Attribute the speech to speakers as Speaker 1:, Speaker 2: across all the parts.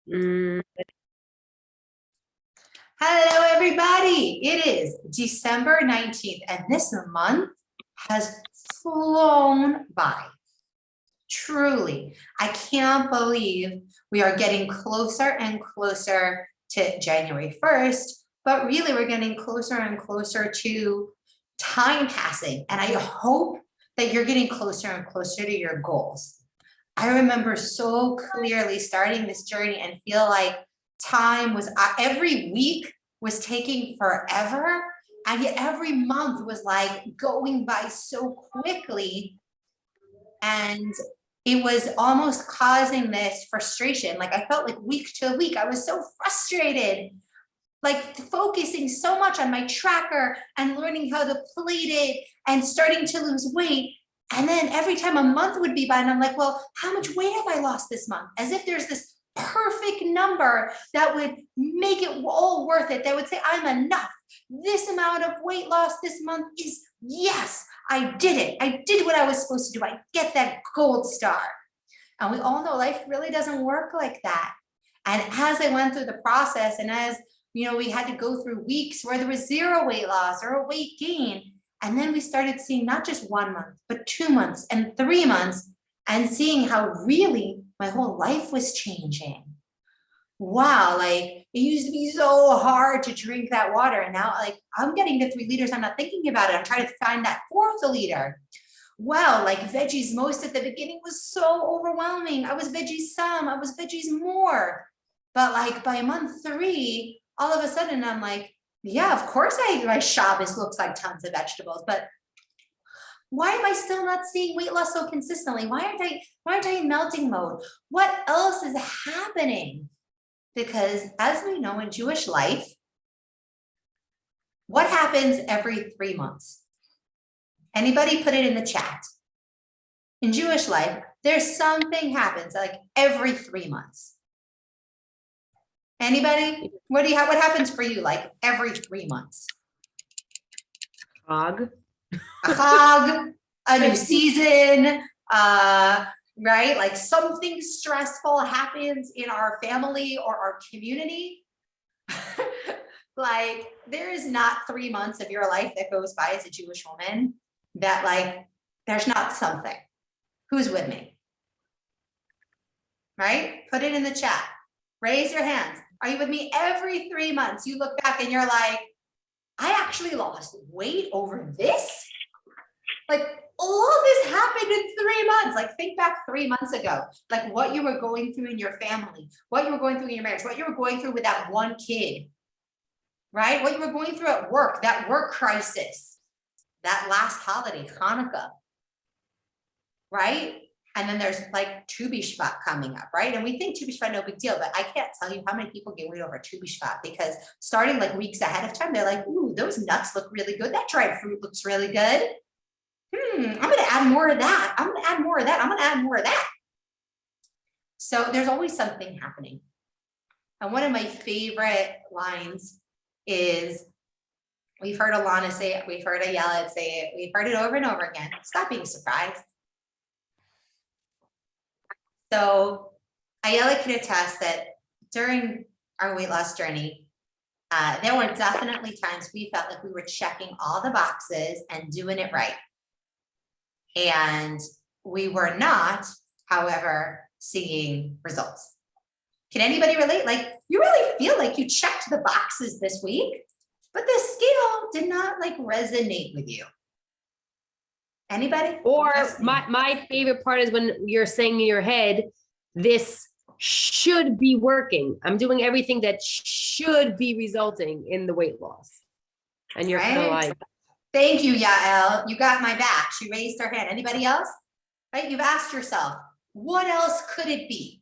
Speaker 1: Mm.
Speaker 2: Hello, everybody. It is December 19th, and this month has flown by. Truly, I can't believe we are getting closer and closer to January 1st, but really we're getting closer and closer to time passing. And I hope that you're getting closer and closer to your goals. I remember so clearly starting this journey and feel like time was every week was taking forever, and yet every month was like going by so quickly, and it was almost causing this frustration. Like I felt like week to week I was so frustrated, like focusing so much on my tracker and learning how to plate it and starting to lose weight. And then every time a month would be by, and I'm like, well, how much weight have I lost this month? As if there's this perfect number that would make it all worth it. That would say, I'm enough. This amount of weight loss this month is, yes, I did it. I did what I was supposed to do. I get that gold star. And we all know life really doesn't work like that. And as I went through the process, and as we had to go through weeks where there was zero weight loss or a weight gain. And then we started seeing not just 1 month, but 2 months and 3 months, and seeing how really my whole life was changing. Wow, like it used to be so hard to drink that water. And now like I'm getting to 3 liters. I'm not thinking about it. I'm trying to find that 4th liter. Well, like veggies most at the beginning was so overwhelming. I was veggies some, I was veggies more. But like by month 3, all of a sudden I'm like, yeah, of course my Shabbos looks like tons of vegetables, but why am I still not seeing weight loss so consistently? Why aren't I in melting mode? What else is happening? Because as we know in Jewish life, what happens every 3 months? Anybody put it in the chat. In Jewish life, there's something happens like every 3 months. Anybody? What happens for you like every 3 months?
Speaker 1: Hog.
Speaker 2: A Chag, a new season, right? Like something stressful happens in our family or our community. Like there is not 3 months of your life that goes by as a Jewish woman that like there's not something. Who's with me? Right? Put it in the chat. Raise your hands. Are you with me? Every 3 months you look back and you're like, I actually lost weight over this? Like all this happened in 3 months. Like think back 3 months ago, like what you were going through in your family, what you were going through in your marriage, what you were going through with that one kid, right? What you were going through at work, that work crisis, that last holiday, Hanukkah, right? And then there's like Tu B'Shvat coming up, right? And we think Tu B'Shvat, no big deal, but I can't tell you how many people get weight over Tu B'Shvat, because starting like weeks ahead of time, they're like, ooh, those nuts look really good. That dried fruit looks really good. I'm going to add more of that. I'm going to add more of that. I'm going to add more of that. So there's always something happening. And one of my favorite lines is, we've heard Alana say it, we've heard Ayala say it, we've heard it over and over again. Stop being surprised. So Ayala can attest that during our weight loss journey, there were definitely times we felt like we were checking all the boxes and doing it right. And we were not, however, seeing results. Can anybody relate? Like you really feel like you checked the boxes this week, but the scale did not like resonate with you. Anybody?
Speaker 1: Or my favorite part is when you're saying in your head, this should be working. I'm doing everything that should be resulting in the weight loss. And you're kind of like,
Speaker 2: thank you, Yael. You got my back. She raised her hand. Anybody else? Right? You've asked yourself, what else could it be?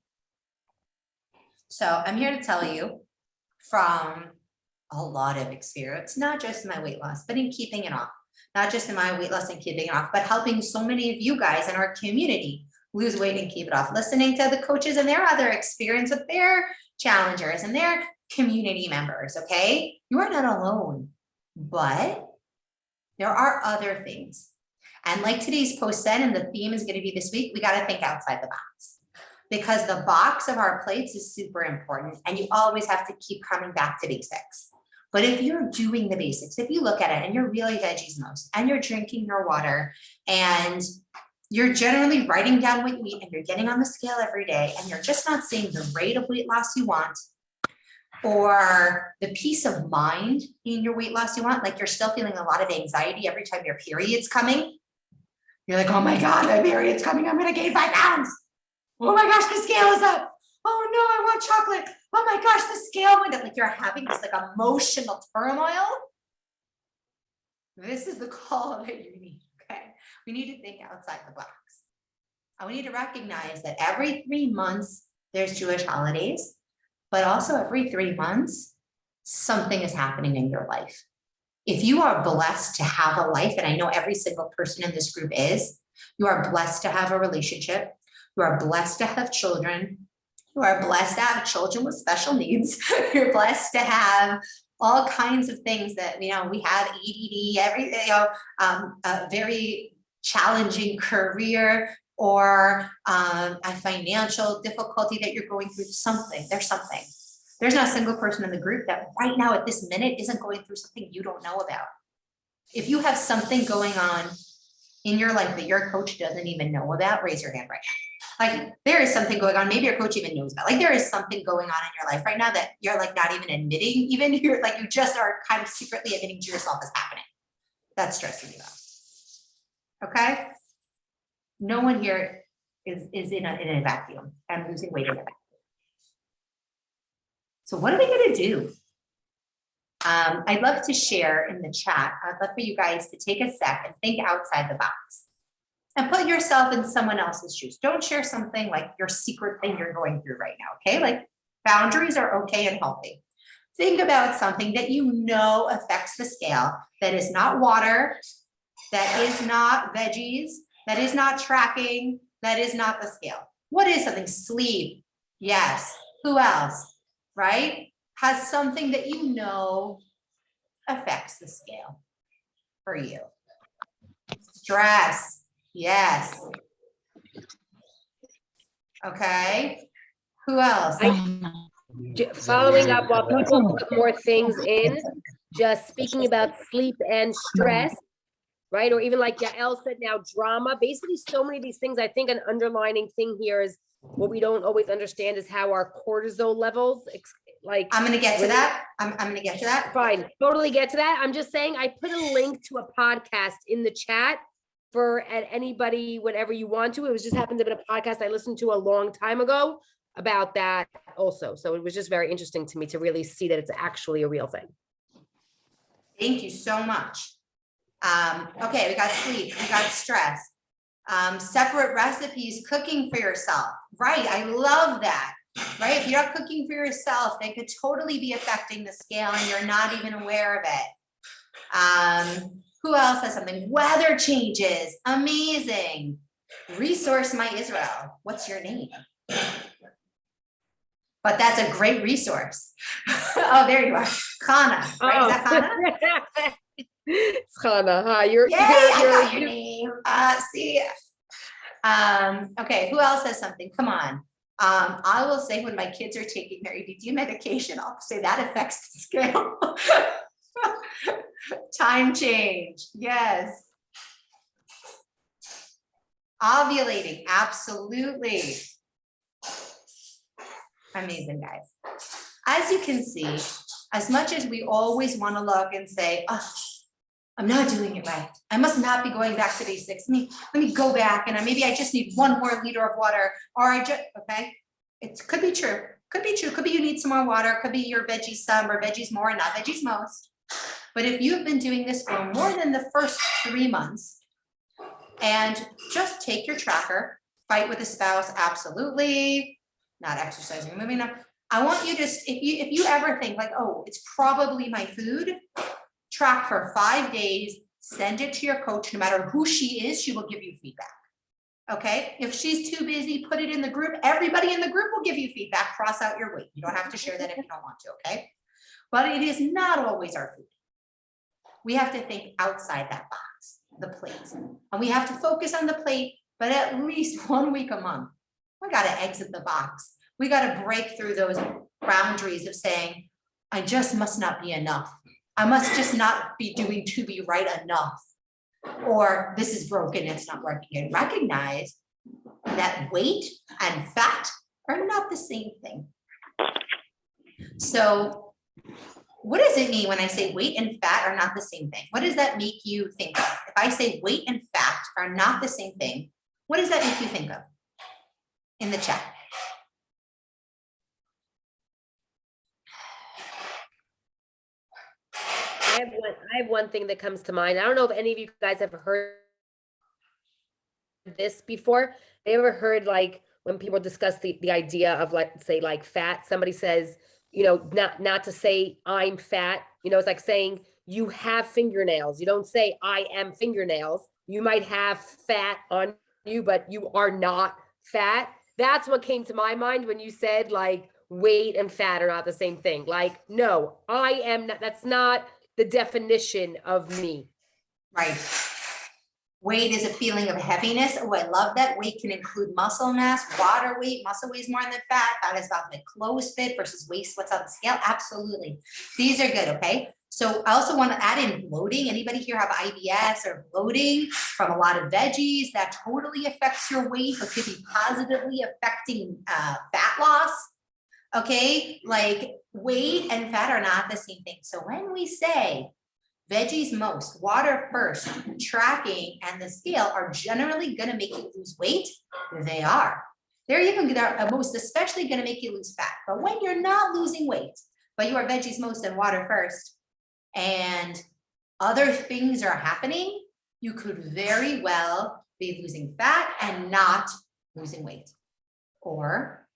Speaker 2: So I'm here to tell you from a lot of experience, not just in my weight loss, but in keeping it off. Not just in my weight loss and keeping it off, but helping so many of you guys in our community lose weight and keep it off. Listening to the coaches and their other experience with their challengers and their community members, okay? You are not alone, but there are other things. And like today's post said, and the theme is going to be this week, we got to think outside the box. because the box of our plates is super important and you always have to keep coming back to basics. But if you're doing the basics, if you look at it and you're really veggies most and you're drinking your water and you're generally writing down what you eat and you're getting on the scale every day and you're just not seeing the rate of weight loss you want or the peace of mind in your weight loss you want, like you're still feeling a lot of anxiety every time your period's coming. You're like, oh my God, my period's coming. I'm going to gain 5 pounds. Oh my gosh, the scale is up. Oh no, I want chocolate. Oh my gosh, the scale went up. Like you're having this like emotional turmoil. This is the call that you need, okay? We need to think outside the box. And we need to recognize that every 3 months there's Jewish holidays, but also every 3 months, something is happening in your life. If you are blessed to have a life, and I know every single person in this group is, you are blessed to have a relationship. You are blessed to have children. You are blessed to have children with special needs. You're blessed to have all kinds of things that, we have EDD, everything, a very challenging career or a financial difficulty that you're going through. There's something. There's not a single person in the group that right now at this minute isn't going through something you don't know about. If you have something going on in your life that your coach doesn't even know about, raise your hand right now. Like there is something going on, maybe your coach even knows about, like there is something going on in your life right now that you're like not even admitting, even you're like, you just are kind of secretly admitting to yourself as happening. That's stressing you out. Okay. No one here is in a vacuum. I'm losing weight in a vacuum. So what are we going to do? I'd love to share in the chat. I'd love for you guys to take a sec and think outside the box and put yourself in someone else's shoes. Don't share something like your secret thing you're going through right now, okay? Like boundaries are okay and healthy. Think about something that you know affects the scale, that is not water, that is not veggies, that is not tracking, that is not the scale. What is something? Sleep. Yes. Who else? Right? Has something that you know affects the scale for you. Stress. Yes. Okay. Who else?
Speaker 1: Following up while people put more things in, just speaking about sleep and stress, right? Or even like Yael said now, drama. Basically, so many of these things, I think an underlining thing here is what we don't always understand is how our cortisol levels, like.
Speaker 2: I'm going to get to that. I'm going to get to that.
Speaker 1: Fine. Totally get to that. I'm just saying, I put a link to a podcast in the chat for anybody, whenever you want to. It was just happened to be a podcast I listened to a long time ago about that also. So it was just very interesting to me to really see that it's actually a real thing.
Speaker 2: Thank you so much. Okay, we got sleep, we got stress, separate recipes, cooking for yourself. Right, I love that. Right, if you're not cooking for yourself, they could totally be affecting the scale and you're not even aware of it. Who else has something? Weather changes, amazing. Resource My Israel. What's your name? But that's a great resource. Oh, there you are. Chana, right? Is that Chana?
Speaker 1: It's Chana. Hi, you're.
Speaker 2: Yay, I got your name. See. Okay, who else has something? Come on. I will say when my kids are taking their EDD medication, I'll say that affects the scale. Time change. Yes. Ovulating. Absolutely. Amazing, guys. As you can see, as much as we always want to look and say, oh, I'm not doing it right. I must not be going back to basics. Let me go back and maybe I just need 1 more liter of water, or okay. It could be true. Could be true. Could be you need some more water. Could be your veggies some or veggies more, not veggies most. But if you've been doing this for more than the first 3 months, and just take your tracker, fight with a spouse, absolutely. Not exercising, moving up. I want you to, if you ever think like, oh, it's probably my food, track for 5 days, send it to your coach. No matter who she is, she will give you feedback. Okay, if she's too busy, put it in the group. Everybody in the group will give you feedback. Cross out your weight. You don't have to share that if you don't want to, okay? But it is not always our food. We have to think outside that box, the plate. And we have to focus on the plate, but at least 1 week a month. we got to exit the box. We got to break through those boundaries of saying, I just must not be enough. I must just not be doing to be right enough. Or this is broken, it's not working. And recognize that weight and fat are not the same thing. So what does it mean when I say weight and fat are not the same thing? What does that make you think of? If I say weight and fat are not the same thing, what does that make you think of? In the chat.
Speaker 1: I have one thing that comes to mind. I don't know if any of you guys have heard this before. Have you ever heard, like, when people discuss the idea of, like, say, like fat, somebody says, you know, not to say I'm fat, you know, it's like saying you have fingernails. You don't say I am fingernails. You might have fat on you, but you are not fat. That's what came to my mind when you said, like, weight and fat are not the same thing. Like, no, I am not, that's not the definition of me.
Speaker 2: Right. Weight is a feeling of heaviness. Oh, I love that. Weight can include muscle mass, water weight. Muscle weighs more than fat. That is about the clothes fit versus waist. What's on the scale? Absolutely. These are good. Okay. So I also want to add in bloating. Anybody here have IBS or bloating from a lot of veggies? That totally affects your weight, but could be positively affecting fat loss. Okay. Like weight and fat are not the same thing. So when we say veggies most, water first, tracking, and the scale are generally going to make you lose weight. They are. They're even most especially going to make you lose fat. But when you're not losing weight, but you are veggies most and water first, and other things are happening, you could very well be losing fat and not losing weight. Or,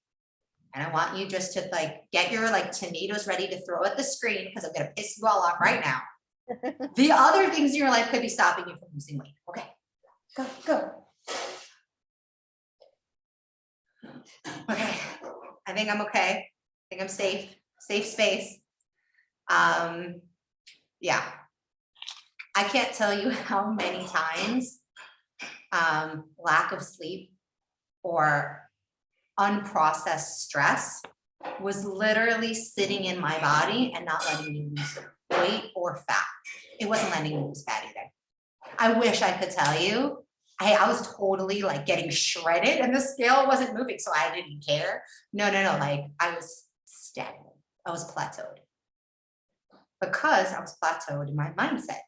Speaker 2: and I want you just to like get your like tomatoes ready to throw at the screen because I'm going to piss you all off right now. The other things in your life could be stopping you from losing weight. Okay, go. Okay, I think I'm okay. I think I'm safe space. Yeah, I can't tell you how many times lack of sleep or unprocessed stress was literally sitting in my body and not letting me lose weight or fat. It wasn't letting me lose fat either. I wish I could tell you, I was totally like getting shredded and the scale wasn't moving, so I didn't care. No, like I was stagnant. I was plateaued. Because I was plateaued in my mindset,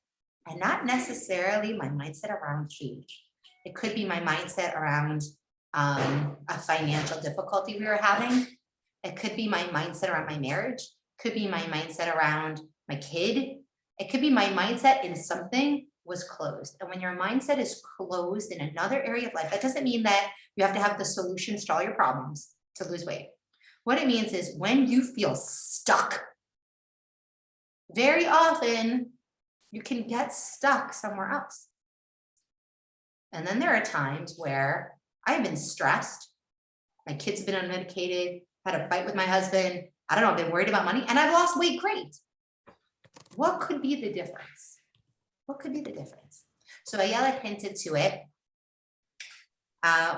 Speaker 2: and not necessarily my mindset around food. It could be my mindset around a financial difficulty we were having. It could be my mindset around my marriage. Could be my mindset around my kid. It could be my mindset in something was closed. And when your mindset is closed in another area of life, that doesn't mean that you have to have the solutions to all your problems to lose weight. What it means is when you feel stuck, very often you can get stuck somewhere else. And then there are times where I've been stressed. My kids have been unmedicated, had a fight with my husband. I don't know, I've been worried about money and I've lost weight. Great. What could be the difference? What could be the difference? So Ayala hinted to it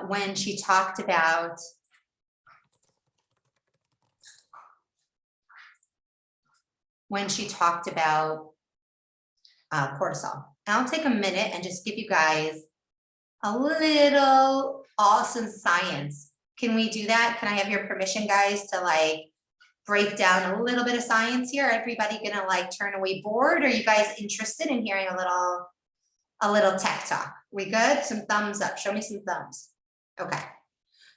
Speaker 2: when she talked about cortisol. And I'll take a minute and just give you guys a little awesome science. Can we do that? Can I have your permission, guys, to like break down a little bit of science here? Everybody gonna like turn away bored? Or are you guys interested in hearing a little tech talk? We good? Some thumbs up. Show me some thumbs. Okay.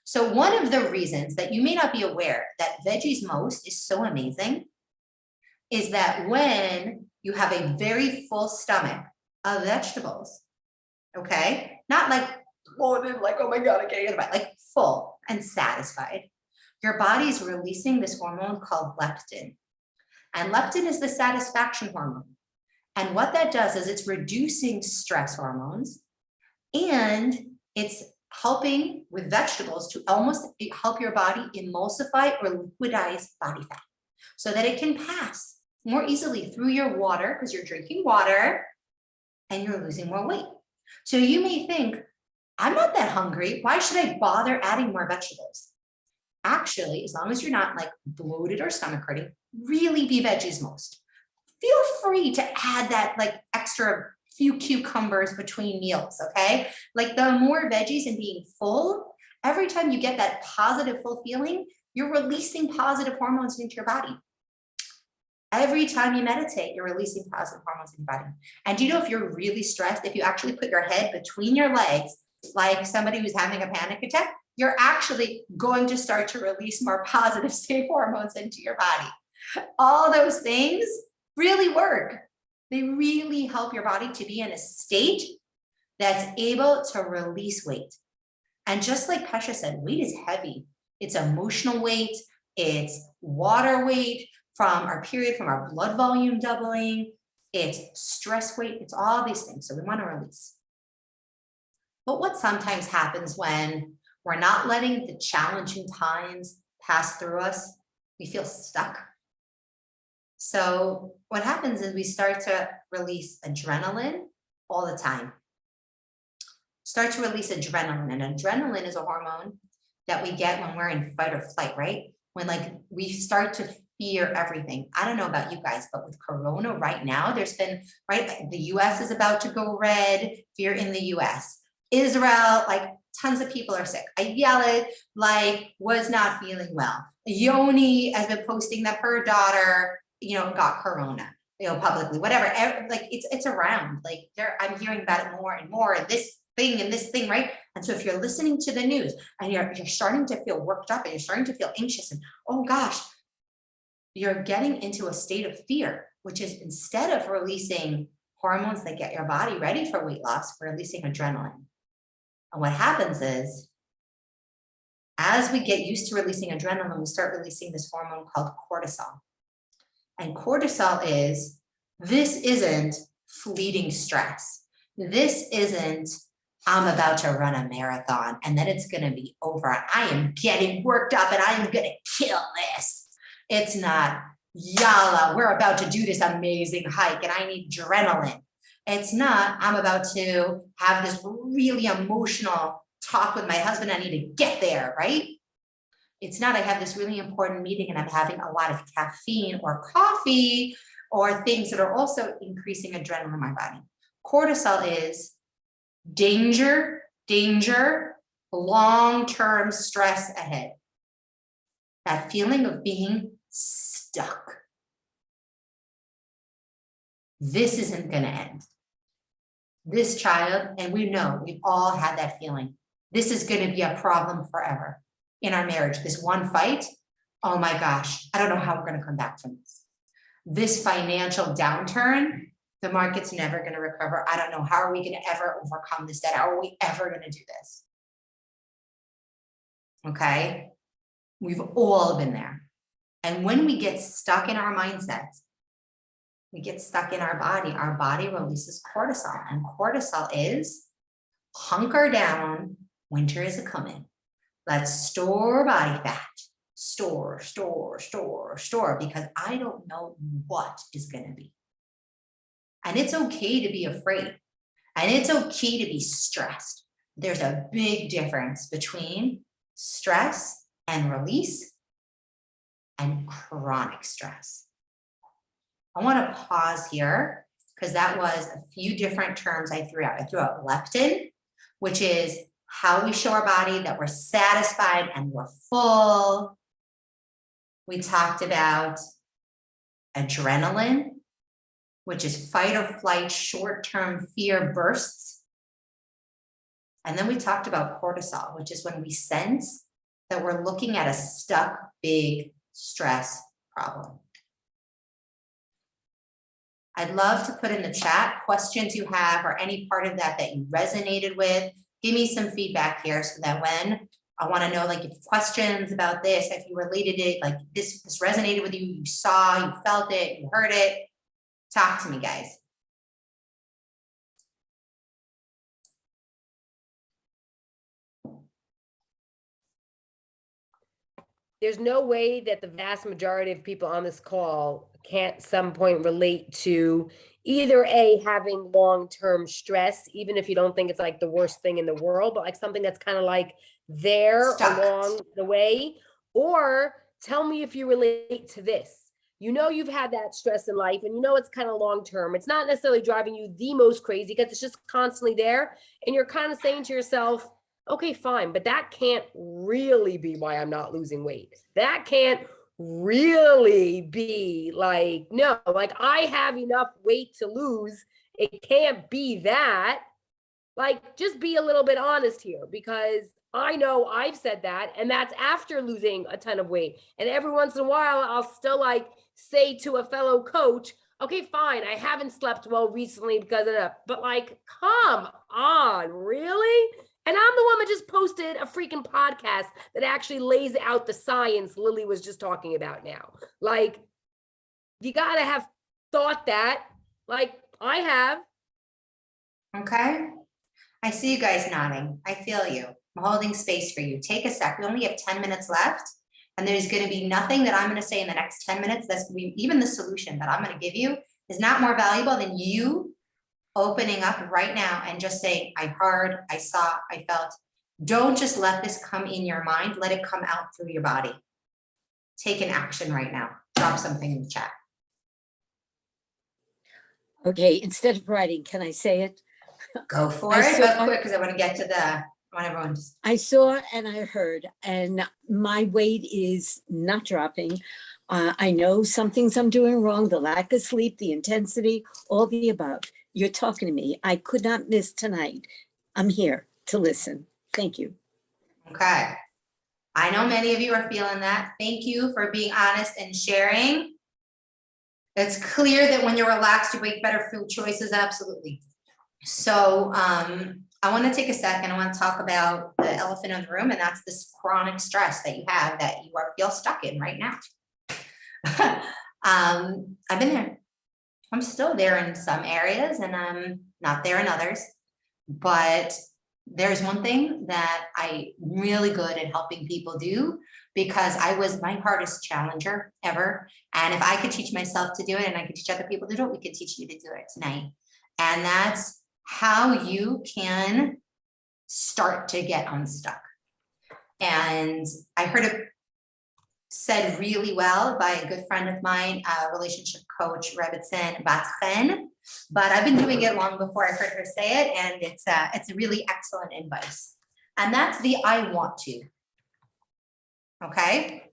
Speaker 2: So one of the reasons that you may not be aware that Veggies Most is so amazing is that when you have a very full stomach of vegetables, okay, not like, oh my God, I can't get it, like full and satisfied, your body's releasing this hormone called leptin. And leptin is the satisfaction hormone. And what that does is it's reducing stress hormones and it's helping with vegetables to almost help your body emulsify or liquidize body fat so that it can pass more easily through your water because you're drinking water and you're losing more weight. So you may think, I'm not that hungry. Why should I bother adding more vegetables? Actually, as long as you're not like bloated or stomach hurting, really be veggies most. Feel free to add that like extra few cucumbers between meals, okay? Like the more veggies and being full, every time you get that positive full feeling, you're releasing positive hormones into your body. Every time you meditate, you're releasing positive hormones in your body. And do you know if you're really stressed, if you actually put your head between your legs, like somebody who's having a panic attack, you're actually going to start to release more positive safe hormones into your body. All those things really work. They really help your body to be in a state that's able to release weight. And just like Pesha said, weight is heavy. It's emotional weight, it's water weight from our period, from our blood volume doubling, it's stress weight, it's all these things. So we want to release. But what sometimes happens when we're not letting the challenging times pass through us, we feel stuck. So what happens is we start to release adrenaline all the time. Start to release adrenaline, and adrenaline is a hormone that we get when we're in fight or flight, right? When like we start to fear everything. I don't know about you guys, but with Corona right now, there's been, right? The US is about to go red, fear in the US. Israel, like tons of people are sick. I yell it, like was not feeling well. Yoni has been posting that her daughter, got Corona, publicly, whatever. Like it's around, like I'm hearing about it more and more, and this thing, right? And so if you're listening to the news and you're starting to feel worked up and you're starting to feel anxious and, oh gosh, you're getting into a state of fear, which is instead of releasing hormones that get your body ready for weight loss, we're releasing adrenaline. And what happens is, as we get used to releasing adrenaline, we start releasing this hormone called cortisol. And cortisol this isn't fleeting stress. This isn't, I'm about to run a marathon and then it's going to be over. I am getting worked up and I am going to kill this. It's not, yalla, we're about to do this amazing hike and I need adrenaline. It's not, I'm about to have this really emotional talk with my husband. I need to get there, right? It's not, I have this really important meeting and I'm having a lot of caffeine or coffee or things that are also increasing adrenaline in my body. Cortisol is danger, long-term stress ahead. That feeling of being stuck. This isn't going to end. This child, and we know we've all had that feeling. This is going to be a problem forever in our marriage. This one fight, oh my gosh, I don't know how we're going to come back from this. This financial downturn, the market's never going to recover. I don't know, how are we going to ever overcome this debt? How are we ever going to do this? Okay, we've all been there. And when we get stuck in our mindset, we get stuck in our body releases cortisol, and cortisol is hunker down, winter is a-coming. Let's store body fat, store, because I don't know what is going to be. And it's okay to be afraid, and it's okay to be stressed. There's a big difference between stress and release and chronic stress. I want to pause here because that was a few different terms I threw out. I threw out leptin, which is how we show our body that we're satisfied and we're full. We talked about adrenaline, which is fight or flight, short-term fear bursts. And then we talked about cortisol, which is when we sense that we're looking at a stuck big stress problem. I'd love to put in the chat questions you have or any part of that you resonated with. Give me some feedback here so that when I want to know, like, if questions about this, if you related it, like this resonated with you, you saw, you felt it, you heard it, talk to me, guys.
Speaker 1: there's no way that the vast majority of people on this call can't at some point relate to either A, having long-term stress, even if you don't think it's like the worst thing in the world, but like something that's kind of like there
Speaker 2: Stuck.
Speaker 1: along the way, or tell me if you relate to this. You know you've had that stress in life and you know it's kind of long-term. It's not necessarily driving you the most crazy because it's just constantly there. And you're kind of saying to yourself, okay, fine, but that can't really be why I'm not losing weight. That can't really be like, no, like I have enough weight to lose. It can't be that. Like, just be a little bit honest here because I know I've said that, and that's after losing a ton of weight. And every once in a while, I'll still like say to a fellow coach, okay, fine, I haven't slept well recently because of that, but like, come on, really? And I'm the one that just posted a freaking podcast that actually lays out the science Lily was just talking about now. Like, you gotta have thought that, like I have.
Speaker 2: Okay. I see you guys nodding. I feel you. I'm holding space for you. Take a sec. We only have 10 minutes left. And there's going to be nothing that I'm going to say in the next 10 minutes. That's going to be even the solution that I'm going to give you is not more valuable than you opening up right now and just saying, I heard, I saw, I felt. Don't just let this come in your mind. Let it come out through your body. Take an action right now. Drop something in the chat.
Speaker 3: Okay, instead of writing, can I say it?
Speaker 2: Go for
Speaker 3: I
Speaker 2: it,
Speaker 3: saw-
Speaker 2: but quick because I want to get to I want everyone to.
Speaker 3: I saw and I heard, and my weight is not dropping. I know some things I'm doing wrong, the lack of sleep, the intensity, all the above. You're talking to me. I could not miss tonight. I'm here to listen. Thank you.
Speaker 2: Okay. I know many of you are feeling that. Thank you for being honest and sharing. It's clear that when you're relaxed, you make better food choices, absolutely. So I want to take a second. I want to talk about the elephant in the room, and that's this chronic stress that you have that you feel stuck in right now. I've been there. I'm still there in some areas and I'm not there in others. But there's one thing that I'm really good at helping people do because I was my hardest challenger ever. And if I could teach myself to do it and I could teach other people to do it, we could teach you to do it tonight. And that's how you can start to get unstuck. And I heard it said really well by a good friend of mine, relationship coach, Rebitson Batsen. But I've been doing it long before I heard her say it, and it's really excellent advice. And that's the I want to. Okay?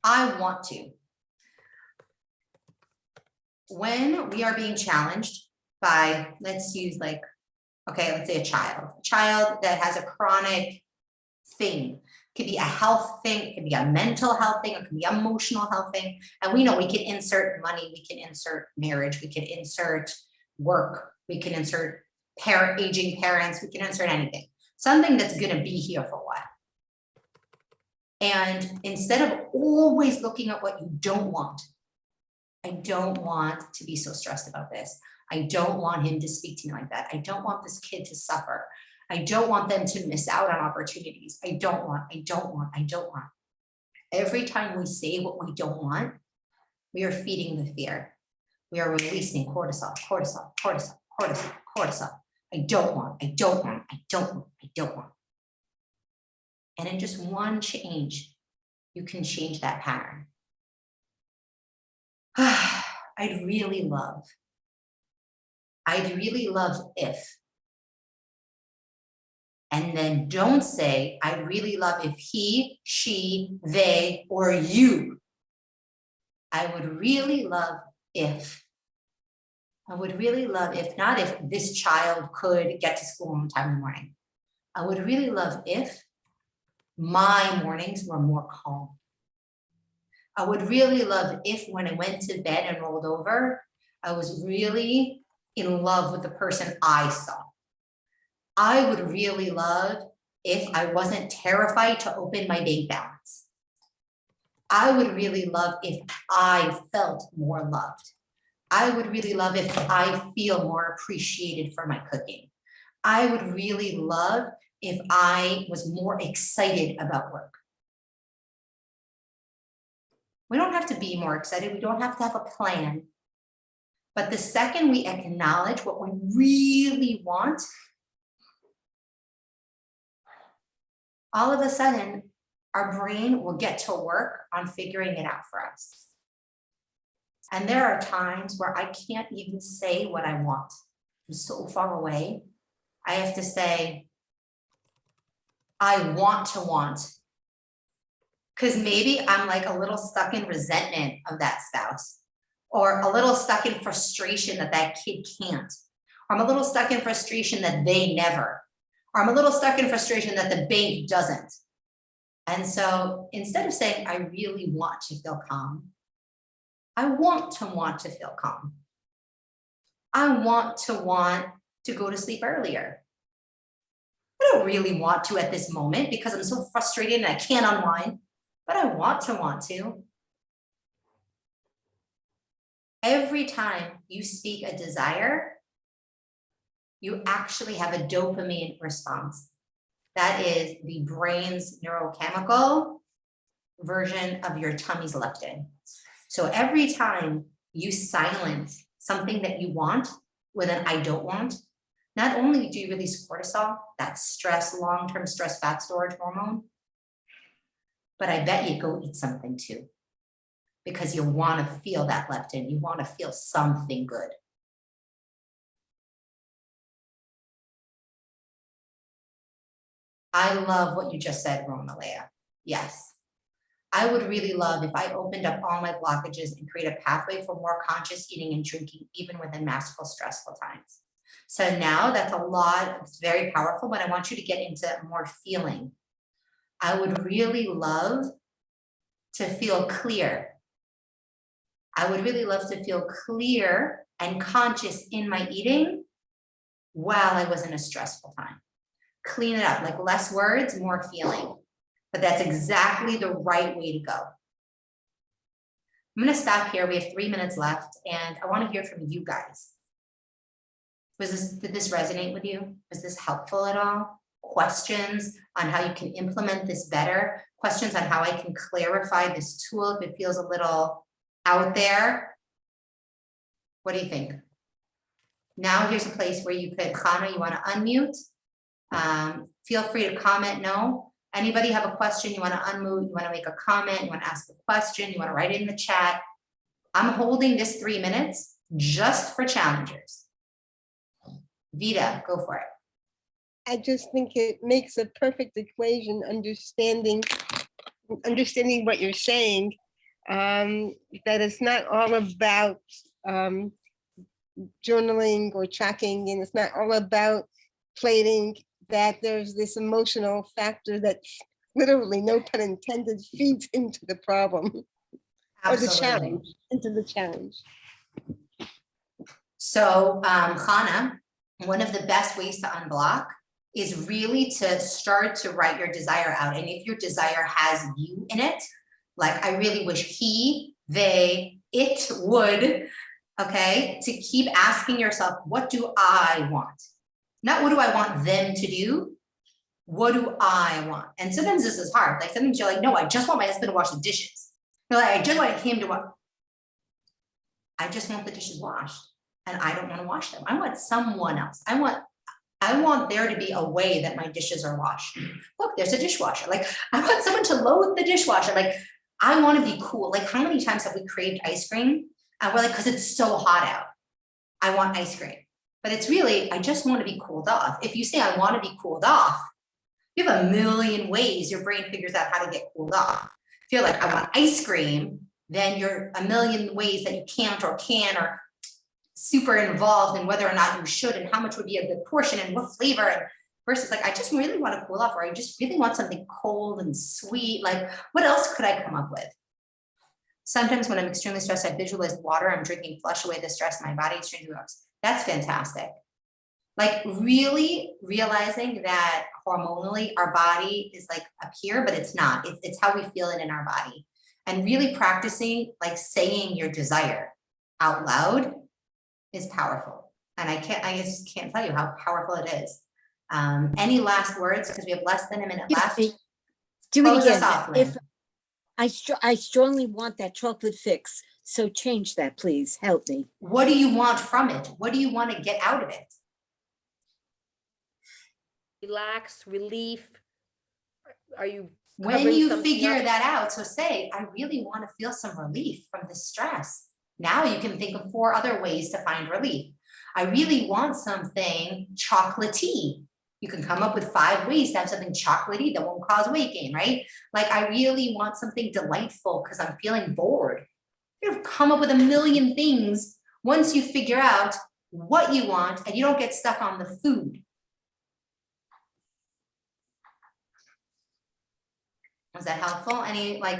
Speaker 2: I want to. When we are being challenged by, let's use like, okay, let's say a child that has a chronic thing. It could be a health thing, it could be a mental health thing, it could be an emotional health thing. And we know we can insert money, we can insert marriage, we can insert work, we can insert aging parents, we can insert anything. Something that's gonna be here for a while. And instead of always looking at what you don't want, I don't want to be so stressed about this. I don't want him to speak to me like that. I don't want this kid to suffer. I don't want them to miss out on opportunities. I don't want. Every time we say what we don't want, we are feeding the fear. We are releasing cortisol. I don't want. And in just one change, you can change that pattern. I'd really love if. And then don't say, I really love if he, she, they, or you. I would really love if. Not if this child could get to school on time in the morning. I would really love if my mornings were more calm. I would really love if when I went to bed and rolled over, I was really in love with the person I saw. I would really love if I wasn't terrified to open my bank balance. I would really love if I felt more loved. I would really love if I feel more appreciated for my cooking. I would really love if I was more excited about work. We don't have to be more excited. We don't have to have a plan. But the second we acknowledge what we really want, all of a sudden, our brain will get to work on figuring it out for us. And there are times where I can't even say what I want. I'm so far away. I have to say, I want to want. Because maybe I'm like a little stuck in resentment of that spouse, or a little stuck in frustration that that kid can't, or I'm a little stuck in frustration that they never, or I'm a little stuck in frustration that the bank doesn't. And so instead of saying, I really want to feel calm, I want to feel calm. I want to go to sleep earlier. I don't really want to at this moment because I'm so frustrated and I can't unwind, but I want to. Every time you speak a desire, you actually have a dopamine response. That is the brain's neurochemical version of your tummy's leptin. So every time you silence something that you want with an I don't want, not only do you release cortisol, that stress, long-term stress fat storage hormone, but I bet you go eat something too, because you want to feel that leptin. You want to feel something good. I love what you just said, Romalea. Yes. I would really love if I opened up all my blockages and create a pathway for more conscious eating and drinking, even within masterful, stressful times. So now that's a lot, it's very powerful, but I want you to get into more feeling. I would really love to feel clear. I would really love to feel clear and conscious in my eating while I was in a stressful time. Clean it up, like less words, more feeling. But that's exactly the right way to go. I'm going to stop here. We have 3 minutes left, and I want to hear from you guys. Did this resonate with you? Was this helpful at all? Questions on how you can implement this better? Questions on how I can clarify this tool if it feels a little out there? What do you think? Now here's a place where you could, Chana, you want to unmute? Feel free to comment no. Anybody have a question, you want to unmute, you want to make a comment, you want to ask a question, you want to write it in the chat. I'm holding this 3 minutes just for challengers. Vita, go for it.
Speaker 4: I just think it makes a perfect equation, understanding what you're saying, that it's not all about journaling or tracking, and it's not all about plating, that there's this emotional factor that literally, no pun intended, feeds into the problem.
Speaker 2: Absolutely.
Speaker 4: Or the challenge, into the challenge.
Speaker 2: So, Chana, one of the best ways to unblock is really to start to write your desire out. And if your desire has you in it, like I really wish he, they, it would, okay, to keep asking yourself, what do I want? Not what do I want them to do? What do I want? And sometimes this is hard. Like sometimes you're like, no, I just want my husband to wash the dishes. You're like, I just want him to wash. I just want the dishes washed, and I don't want to wash them. I want someone else. I want there to be a way that my dishes are washed. Look, there's a dishwasher. Like I want someone to load the dishwasher. Like I want to be cool. Like how many times have we craved ice cream? And we're like, because it's so hot out. I want ice cream. But it's really, I just want to be cooled off. If you say I want to be cooled off, you have a million ways your brain figures out how to get cooled off. If you're like, I want ice cream, then you're a million ways that you can't or can, or super involved in whether or not you should and how much would be a good portion and what flavor, and versus like, I just really want to cool off, or I just really want something cold and sweet. Like, what else could I come up with? Sometimes when I'm extremely stressed, I visualize water. I'm drinking, flush away the stress in my body. That's fantastic. Like really realizing that hormonally our body is like up here, but it's not. It's how we feel it in our body. And really practicing like saying your desire out loud is powerful. And I just can't tell you how powerful it is. Any last words? Because we have less than a minute left.
Speaker 3: Do it
Speaker 2: Close us
Speaker 3: again.
Speaker 2: off, Lynn.
Speaker 3: I strongly want that chocolate fix. So change that, please. Help me.
Speaker 2: What do you want from it? What do you want to get out of it?
Speaker 1: Relax, relief. Are you
Speaker 2: When
Speaker 1: covering
Speaker 2: you
Speaker 1: something
Speaker 2: figure
Speaker 1: up?
Speaker 2: that out, so say, I really want to feel some relief from the stress. Now you can think of 4 other ways to find relief. I really want something chocolatey. You can come up with 5 ways to have something chocolatey that won't cause weight gain, right? Like I really want something delightful because I'm feeling bored. You've come up with a million things once you figure out what you want and you don't get stuck on the food. Was that helpful? Any like